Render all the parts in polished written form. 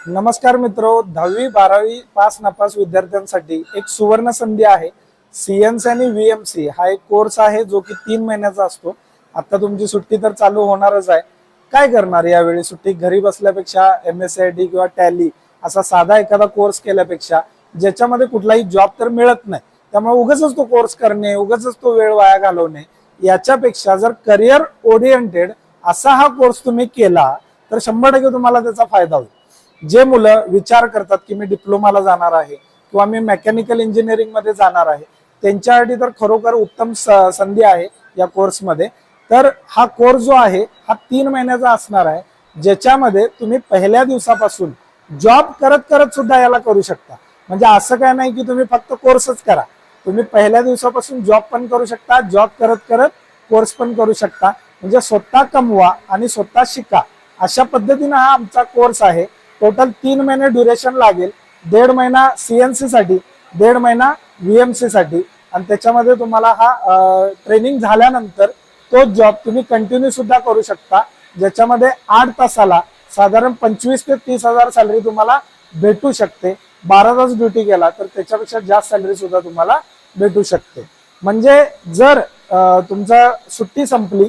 नमस्कार मित्रो, 10वी-12वी पास नापास विद्यार्थ्यांसाठी एक सुवर्ण संधी आहे। सीएनसी आणि व्हीएमसी हा एक कोर्स आहे जो की 3 महिन्याचा असतो। आता तुमची सुट्टी तर चालू होणारच आहे। काय करणार यावेळी सुट्टी घरी बसल्यापेक्षा एमएसआयटी किंवा टॅली असा साधा एखादा कोर्स केल्यापेक्षा ज्याच्यामध्ये कुठलाही जॉब तर मिळत नाही, त्यामुळे उगाचच तो कोर्स करणे, उगाचच तो वेळ वाया घालवणे, याच्यापेक्षा जर करिअर ओरिएंटेड असा हा कोर्स तुम्ही केला तर 100% तुम्हाला त्याचा फायदा होईल। जे मुलं विचार करतात की मी डिप्लोमाला जाणार आहे किंवा मी मेकॅनिकल इंजिनिअरिंग मध्ये जाणार आहे, त्यांच्यासाठी तर खरोखर उत्तम संधी आहे या कोर्समध्ये। तर हा कोर्स जो आहे हा 3 महिन्याचा असणार आहे, ज्याच्यामध्ये तुम्ही पहिल्या दिवसापासून जॉब करत करत सुद्धा याला करू शकता। म्हणजे असं काय नाही की तुम्ही फक्त कोर्सच करा, तुम्ही पहिल्या दिवसापासून जॉब पण करू शकता, जॉब करत करत कोर्स पण करू शकता। म्हणजे स्वतः कमवा आणि स्वतः शिका, अशा पद्धतीने हा आमचा कोर्स आहे। टोटल 3 महिने ड्युरेशन लागेल, 1.5 महिना सीएनसी साठी, 1.5 महिना व्हीएमसी साठी, आणि त्याच्यामध्ये तुम्हाला हा ट्रेनिंग झाल्यानंतर तो जॉब तुम्ही कंटिन्यू सुद्धा करू शकता, ज्याच्यामध्ये 8 तासाला साधारण 25 ते 30 हजार सॅलरी तुम्हाला भेटू शकते। 12 तास ड्युटी केला तर त्याच्यापेक्षा जास्त सॅलरी सुद्धा तुम्हाला भेटू शकते। म्हणजे जर तुमचा सुट्टी संपली,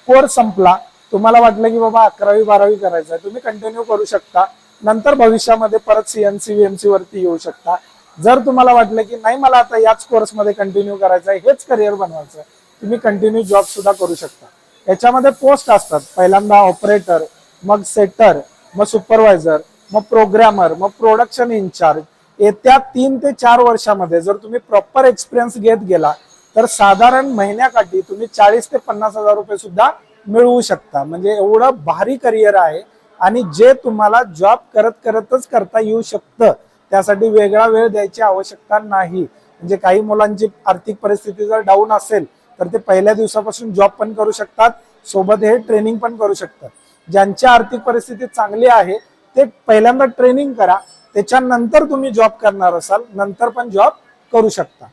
कोर्स संपला, तुम्हाला वाटलं की बाबा 11वी-12वी करायचं आहे, तुम्ही कंटिन्यू करू शकता, नंतर भविष्यामध्ये परत सीएनसी व्हीएमसी वरती येऊ शकता। जर तुम्हाला वाटलं की नाही मला आता याच कोर्समध्ये कंटिन्यू करायचं आहे, हेच करिअर बनवायचं आहे, तुम्ही कंटिन्यू जॉब सुद्धा करू शकता। याच्यामध्ये पोस्ट असतात, पहिल्यांदा ऑपरेटर, मग सेटर, मग सुपरवायझर, मग प्रोग्रामर, मग प्रोडक्शन इन्चार्ज। येत्या 3 ते 4 वर्षामध्ये जर तुम्ही प्रॉपर एक्सपिरियन्स घेत गेला तर साधारण महिन्याकाठी तुम्ही 40 ते 50 हजार रुपये सुद्धा मिळवू शकता। म्हणजे एवढं भारी करिअर आहे, आणि जे तुम्हाला जॉब करत करतच करता येऊ शकतं, त्यासाठी वेगळा वेळ द्यायची आवश्यकता नाही। म्हणजे काही मुलांची आर्थिक परिस्थिती जर डाऊन असेल तर ते पहिल्या दिवसापासून जॉब पण करू शकतात, सोबत हे ट्रेनिंग पण करू शकतात। ज्यांची आर्थिक परिस्थिती चांगली आहे ते पहिल्यांदा ट्रेनिंग करा, त्याच्यानंतर तुम्ही जॉब करणार असाल नंतर पण जॉब करू शकता।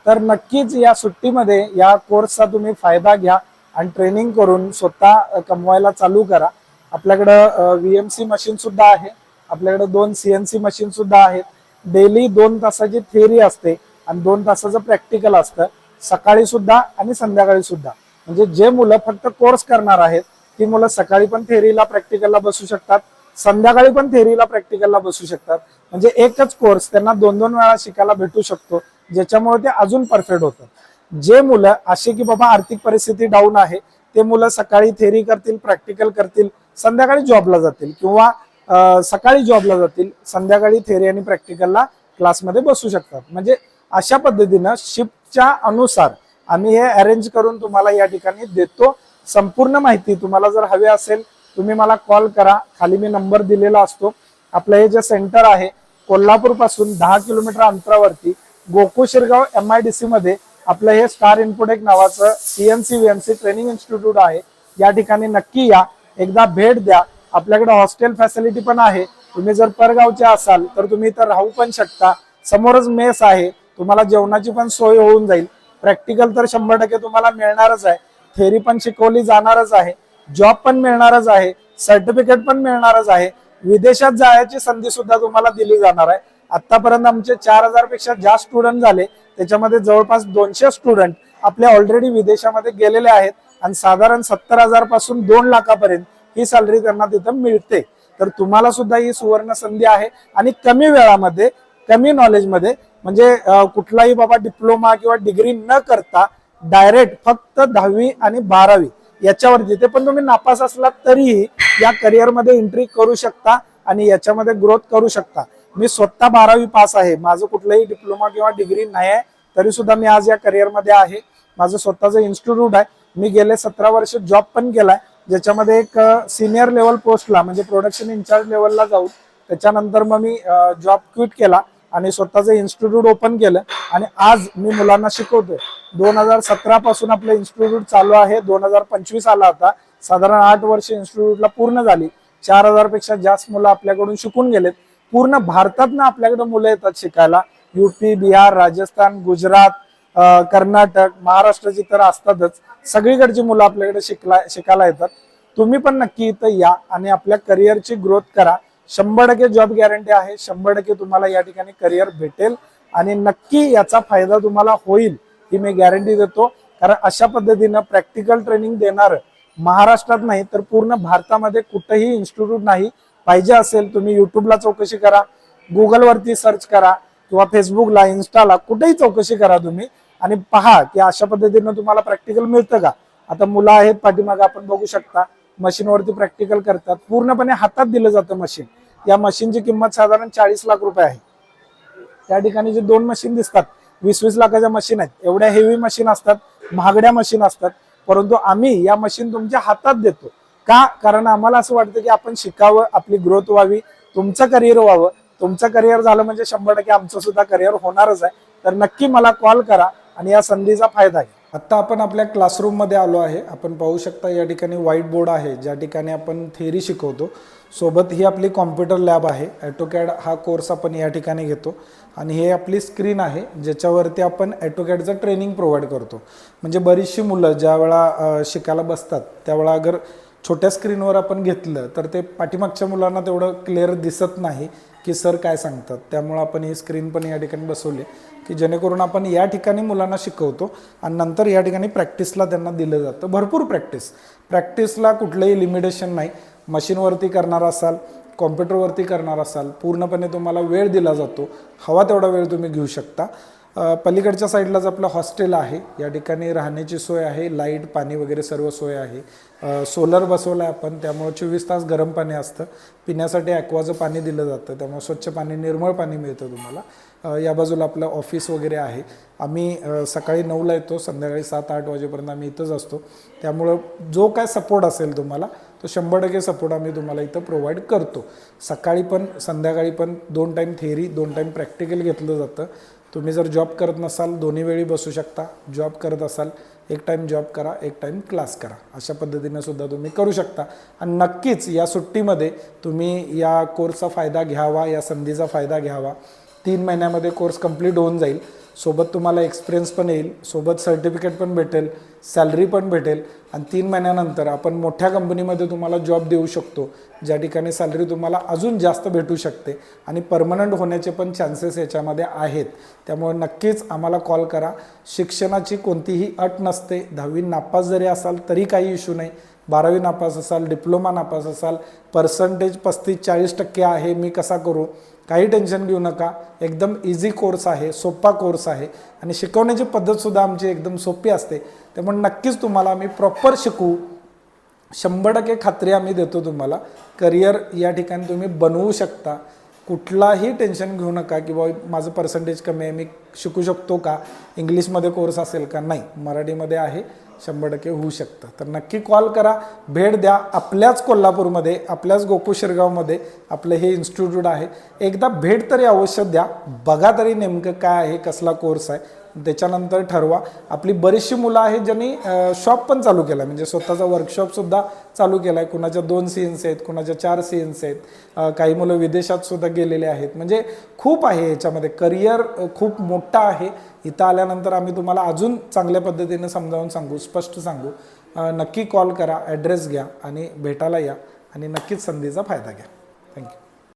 तर नक्कीच या सुट्टीमध्ये या कोर्सचा तुम्ही फायदा घ्या आणि ट्रेनिंग करून स्वतः कमवायला चालू करा। आपल्याकडं व्हीएमसी मशीन सुद्धा आहे, आपल्याकडे 2 सीएनसी मशीन सुद्धा आहेत। डेली 2 तासाची थिअरी असते आणि 2 तासाचं प्रॅक्टिकल असतं, सकाळी सुद्धा आणि संध्याकाळी सुद्धा। म्हणजे जे मुलं फक्त कोर्स करणार आहेत ती मुलं सकाळी पण थिअरीला प्रॅक्टिकलला बसू शकतात, संध्याकाळी पण थिअरीला प्रॅक्टिकलला बसू शकतात। म्हणजे एकच कोर्स त्यांना 2-2 वेळा शिकायला भेटू शकतो, ज्याच्यामुळे ते अजून परफेक्ट होतात। जे मुलं असे की बाबा आर्थिक परिस्थिती डाऊन आहे, ते मुलं सकाळी थिअरी करतील, प्रॅक्टिकल करतील, संध्याकाळी जॉबला जातील, किंवा सकाळी जॉबला जातील, संध्याकाळी थिअरी आणि प्रॅक्टिकलला क्लासमध्ये बसू शकतात। म्हणजे अशा पद्धतीनं शिफ्टच्या अनुसार आम्ही हे अरेंज करून तुम्हाला या ठिकाणी देतो। संपूर्ण माहिती तुम्हाला जर हवी असेल तुम्ही मला कॉल करा, खाली मी नंबर दिलेला असतो। आपलं हे जे सेंटर आहे कोल्हापूर पासून 10 किलोमीटर अंतरावरती गोकुळ शिरगाव MIDC मध्ये आपलं हे स्टार इन्फोटेक नावाचं सीएनसी व्हीएमसी ट्रेनिंग इन्स्टिट्यूट आहे। या ठिकाणी नक्की या, एकदा भेट द्या। आपल्याकडे हॉस्टेल फॅसिलिटी पण आहे, तुम्ही जर परगावचे असाल तर तुम्ही इथं राहू पण शकता, समोरच मेस आहे, तुम्हाला जेवणाची पण सोय होऊन जाईल। प्रॅक्टिकल तर 100% तुम्हाला मिळणारच आहे, थेअरी पण शिकवली जाणारच आहे, जॉब पण मिळणारच आहे, सर्टिफिकेट पण मिळणारच आहे, विदेशात जायची संधी सुद्धा तुम्हाला दिली जाणार आहे। आतापर्यंत आमचे 4000 पेक्षा जास्त स्टुडंट झाले, त्याच्यामध्ये जवळपास 200 स्टुडंट आपले ऑलरेडी विदेशामध्ये गेलेले आहेत, आणि साधारण 70,000 पासून 2 लाखापर्यंत ही सॅलरी त्यांना तिथं मिळते। तर तुम्हाला सुद्धा ही सुवर्ण संधी आहे, आणि कमी वेळामध्ये कमी नॉलेजमध्ये, म्हणजे कुठलाही बाबा डिप्लोमा किंवा डिग्री न करता डायरेक्ट फक्त 10वी आणि 12वी याच्यावरती, ते पण तुम्ही नापास असलात तरीही या करिअरमध्ये एंट्री करू शकता आणि याच्यामध्ये ग्रोथ करू शकता। मी स्वतः 12वी पास आहे, माझं कुठलंही डिप्लोमा किंवा डिग्री नाही आहे, तरी सुद्धा मी आज या करिअरमध्ये आहे। माझं स्वतःचं इन्स्टिट्यूट आहे, मी गेले 17 वर्ष जॉब पण केलाय, ज्याच्यामध्ये एक सिनियर लेवल पोस्टला म्हणजे प्रोडक्शन इन्चार्ज लेवलला जाऊन त्याच्यानंतर मग मी जॉब क्विट केला आणि स्वतःचं इन्स्टिट्यूट ओपन केलं, आणि आज मी मुलांना शिकवतोय। 2017 पासून आपलं इन्स्टिट्यूट चालू आहे, 2025 आला आता, साधारण 8 वर्ष इन्स्टिट्यूटला पूर्ण झाली। 4000 पेक्षा जास्त मुलं आपल्याकडून शिकून गेलेत। पूर्ण भारतातनं आपल्याकडे मुलं येतात शिकायला, यूपी, बिहार, राजस्थान, गुजरात, कर्नाटक, महाराष्ट्राची तर असतातच, सगळीकडची मुलं आपल्याकडे शिकायला येतात। तुम्ही पण नक्की इथं या आणि आपल्या करिअरची ग्रोथ करा। 100% जॉब गॅरंटी आहे, 100% तुम्हाला या ठिकाणी करिअर भेटेल आणि नक्की याचा फायदा तुम्हाला होईल ही मी गॅरंटी देतो. कारण अशा पद्धतीनं प्रॅक्टिकल ट्रेनिंग देणार महाराष्ट्रात नाही तर पूर्ण भारतामध्ये कुठेही इन्स्टिट्यूट नाही. पाहिजे असेल तुम्ही युट्यूबला चौकशी करा, गुगलवरती सर्च करा किंवा फेसबुकला, इन्स्टाला, कुठेही चौकशी करा तुम्ही आणि पहा की अशा पद्धतीनं तुम्हाला प्रॅक्टिकल मिळतं का. आता मुलं आहेत पाठीमागे आपण बघू शकता, मशीनवरती प्रॅक्टिकल करतात, पूर्णपणे हातात दिलं जातं मशीन. या मशीनची किंमत साधारण 40 लाख रुपये आहे. त्या ठिकाणी जे 2 मशीन दिसतात 20-20 लाखाच्या मशीन आहेत. एवढ्या हेवी मशीन असतात, महागड्या मशीन असतात, परंतु आम्ही या मशीन तुमच्या हातात देतो. का? कारण आम्हाला असं वाटतं की आपण शिकावं, आपली ग्रोथ व्हावी, तुमचं करिअर व्हावं. तुमचं करिअर झालं म्हणजे 100% आमचं सुद्धा करिअर होणारच आहे. तर नक्की मला कॉल करा आणि या संधीचा फायदा घ्या. आता आपण आपल्या क्लासरूम मध्ये आलो आहे. आपण पाहू शकता या ठिकाणी व्हाईट बोर्ड आहे ज्या ठिकाणी आपण थेअरी शिकवतो. सोबत ही आपली कॉम्प्युटर लॅब आहे. ऑटोकॅड हा कोर्स आपण या ठिकाणी घेतो आणि हे आपली स्क्रीन आहे ज्याच्यावरती आपण ऑटोकॅडचं ट्रेनिंग प्रोव्हाइड करतो. म्हणजे बरीचशी मुलं ज्या वेळा शिकायला बसतात त्यावेळा अगर छोट्या स्क्रीनवर आपण घेतलं तर ते पाठीमागच्या मुलांना तेवढं क्लिअर दिसत नाही की सर काय सांगतात. त्यामुळे आपण ही स्क्रीन पण या ठिकाणी बसवली की जेणेकरून आपण या ठिकाणी मुलांना शिकवतो आणि नंतर या ठिकाणी प्रॅक्टिसला त्यांना दिलं जातं. भरपूर प्रॅक्टिसला कुठलंही लिमिटेशन नाही. मशीनवरती करणार असाल, कॉम्प्युटरवरती करणार असाल, पूर्णपणे तुम्हाला वेळ दिला जातो. हवा तेवढा वेळ तुम्ही घेऊ शकता. पलीकडच्या साईडलाच आपलं हॉस्टेल आहे. या ठिकाणी राहण्याची सोय आहे, लाईट, पाणी वगैरे सर्व सोय आहे. सोलर बसवलं आहे आपण, त्यामुळे 24 तास गरम पाणी असतं. पिण्यासाठी ॲक्वाचं पाणी दिलं जातं, त्यामुळे स्वच्छ पाणी, निर्मळ पाणी मिळतं तुम्हाला. या बाजूला आपलं ऑफिस वगैरे आहे. आम्ही सकाळी 9ला येतो, संध्याकाळी 7-8 वाजेपर्यंत आम्ही इथंच असतो. त्यामुळं जो काय सपोर्ट असेल तुम्हाला तो 100% सपोर्ट आम्ही तुम्हाला इथं प्रोव्हाइड करतो. सकाळी पण संध्याकाळी पण 2 टाईम थेअरी, 2 टाईम प्रॅक्टिकल घेतलं जातं. तुम्ही जर जॉब करत नसाल 2ही वेळी बसू शकता. जॉब करत असाल 1 टाईम जॉब करा, 1 टाईम क्लास करा. अशा पद्धतीने सुद्धा तुम्ही करू शकता. आणि नक्कीच या सुट्टीमध्ये तुम्ही या कोर्सचा फायदा घ्यावा, या संधीचा फायदा घ्यावा. 3 महिन्यामध्ये कोर्स कंप्लीट होऊन जाईल. सोबत तुम्हाला एक्सपिरियन्स पण येईल, सोबत सर्टिफिकेट पण भेटेल, सॅलरी पण भेटेल आणि 3 महिन्यानंतर आपण मोठ्या कंपनीमध्ये तुम्हाला जॉब देऊ शकतो ज्या ठिकाणी सॅलरी तुम्हाला अजून जास्त भेटू शकते आणि परमनंट होण्याचे पण चान्सेस याच्यामध्ये आहेत. त्यामुळे नक्कीच आम्हाला कॉल करा. शिक्षणाची कोणतीही अट नसते. 10वी नापास जरी असाल तरी काही इश्यू नाही. 12वी नापास असाल, डिप्लोमा नापास असाल, पर्सेंटेज 35-40% आहे, मी कसा करू, काही टेन्शन घेऊ नका. एकदम इझी कोर्स आहे, सोपा कोर्स आहे आणि शिकवण्याची पद्धतसुद्धा आमची एकदम सोपी असते. त्यामुळे नक्कीच तुम्हाला आम्ही प्रॉपर शिकवू. 100% खात्री आम्ही देतो तुम्हाला. करिअर या ठिकाणी तुम्ही बनवू शकता. कुठलाही टेन्शन घेऊ नका की बाबा माझं पर्सेंटेज कमी आहे, मी शिकू शकतो का, इंग्लिशमध्ये कोर्स असेल का. नाही, मराठीमध्ये आहे, 100% होऊ शकतं. तर नक्की कॉल करा, भेट द्या. आपल्याच कोल्हापूरमध्ये, आपल्याच गोकुळ शिरगावमध्ये आपलं हे इन्स्टिट्यूट आहे. एकदा भेट तरी अवश्य द्या, बघा तरी नेमकं काय आहे, कसला कोर्स आहे, त्याच्यानंतर ठरवा. आपली बरीचशी मुलं आहेत ज्यांनी शॉप पण चालू केला, म्हणजे स्वतःचा वर्कशॉपसुद्धा चालू केला आहे. कुणाच्या 2 CNC आहेत, कुणाच्या 4 CNC आहेत. काही मुलं विदेशात सुद्धा गेलेले आहेत. म्हणजे खूप आहे याच्यामध्ये, करिअर खूप मोठा आहे. इथं आल्यानंतर आम्ही तुम्हाला अजून चांगल्या पद्धतीने समजावून सांगू, स्पष्ट सांगू. नक्की कॉल करा, ॲड्रेस घ्या आणि भेटायला या आणि नक्कीच संधीचा फायदा घ्या. थँक्यू.